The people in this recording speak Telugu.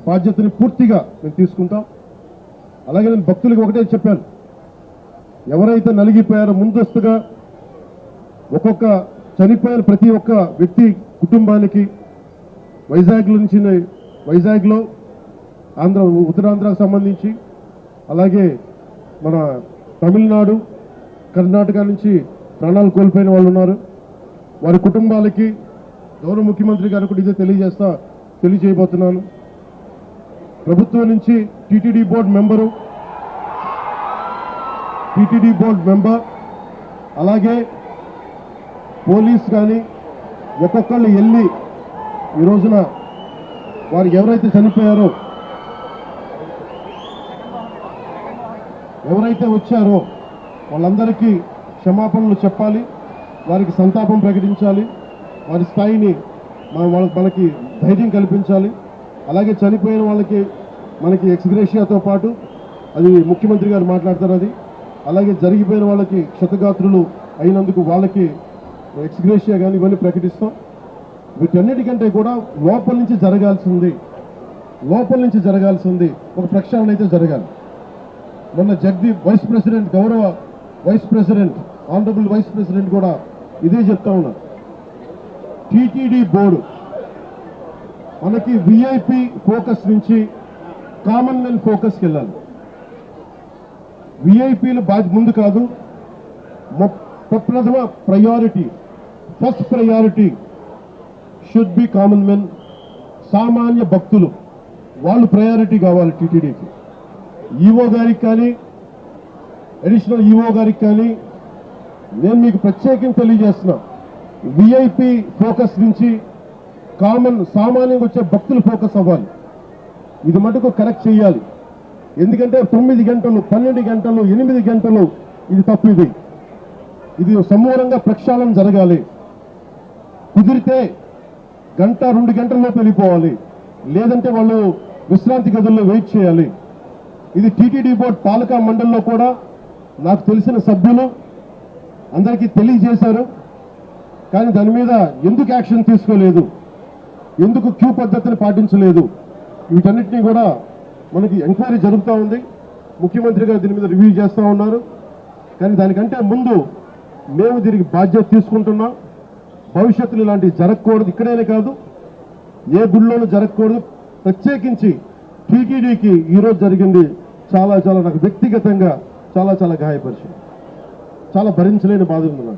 బాధ్యతని పూర్తిగా మేము తీసుకుంటాం. అలాగే నేను భక్తులకు ఒకటే చెప్పాను, ఎవరైతే నలిగిపోయారో ముందస్తుగా ఒక్కొక్క చనిపోయిన ప్రతి ఒక్క వ్యక్తి కుటుంబానికి వైజాగ్లో ఉత్తరాంధ్రకు సంబంధించి, అలాగే మన తమిళనాడు, కర్ణాటక నుంచి ప్రాణాలు కోల్పోయిన వాళ్ళు ఉన్నారు. వారి కుటుంబాలకి గౌరవ ముఖ్యమంత్రి గారు కూడా ఇదే తెలియజేయబోతున్నాను. ప్రభుత్వం నుంచి టీటీడీ బోర్డు మెంబర్ అలాగే పోలీస్ కానీ ఒక్కొక్కళ్ళు వెళ్ళి ఈ రోజున వారు ఎవరైతే చనిపోయారో, ఎవరైతే వచ్చారో వాళ్ళందరికీ క్షమాపణలు చెప్పాలి, వారికి సంతాపం ప్రకటించాలి, వారి స్థాయిని మనకి ధైర్యం కల్పించాలి. అలాగే చనిపోయిన వాళ్ళకి మనకి ఎక్స్గ్రేషియాతో పాటు అది ముఖ్యమంత్రి గారు మాట్లాడతారు. అది అలాగే జరిగిపోయిన వాళ్ళకి క్షతగాత్రులు అయినందుకు వాళ్ళకి ఎక్స్గ్రేషియా కానీ ఇవన్నీ ప్రకటిస్తాం. వీటన్నిటికంటే కూడా లోపల నుంచి జరగాల్సింది ఒక ప్రక్షాళన అయితే జరగాలి. మొన్న జగదీప్ గౌరవ vice president honourable vice president కూడా ఇదే చెప్తా ఉన్నారు. టీటీడీ బోర్డు మనకి విఐపి ఫోకస్ నుంచి కామన్ మెన్ ఫోకస్కి వెళ్ళాలి. విఐపీలు ముందు కాదు, ప్రథమ priority, first priority should be common men. సామాన్య భక్తులు వాళ్ళు ప్రయారిటీ కావాలి టీటీడీకి. ఈఓ గారికి కానీ, అడిషనల్ ఈఓ గారికి కానీ నేను మీకు ప్రత్యేకంగా తెలియజేస్తున్నా, విఐపి ఫోకస్ నుంచి సామాన్యంగా వచ్చే భక్తులు ఫోకస్ అవ్వాలి. ఇది మటుకు కరెక్ట్ చేయాలి. ఎందుకంటే 9 గంటలు, 12 గంటలు, 8 గంటలు ఇది తప్పు. ఇది సమూలంగా ప్రక్షాళన జరగాలి. కుదిరితే 1-2 గంటల్లోపు వెళ్ళిపోవాలి, లేదంటే వాళ్ళు విశ్రాంతి గదుల్లో వెయిట్ చేయాలి. ఇది టీటీడీ బోర్డు పాలకా మండలిలో కూడా నాకు తెలిసిన సభ్యులు అందరికీ తెలియజేశారు. కానీ దాని మీద ఎందుకు యాక్షన్ తీసుకోలేదు, ఎందుకు క్యూ పద్ధతిని పాటించలేదు, వీటన్నిటినీ కూడా మనకి ఎంక్వైరీ జరుగుతూ ఉంది. ముఖ్యమంత్రి గారు దీని మీద రివ్యూ చేస్తూ ఉన్నారు. కానీ దానికంటే ముందు మేము దీనికి బాధ్యత తీసుకుంటున్నాం. భవిష్యత్తులో ఇలాంటివి జరగకూడదు, ఇక్కడైనా కాదు ఏ గుడిలోనూ జరగకూడదు. ప్రత్యేకించి టీటీడీకి ఈరోజు జరిగింది చాలా నాకు వ్యక్తిగతంగా చాలా గాయపరిచింది. చాలా భరించలేని బాధ ఉంది నాకు.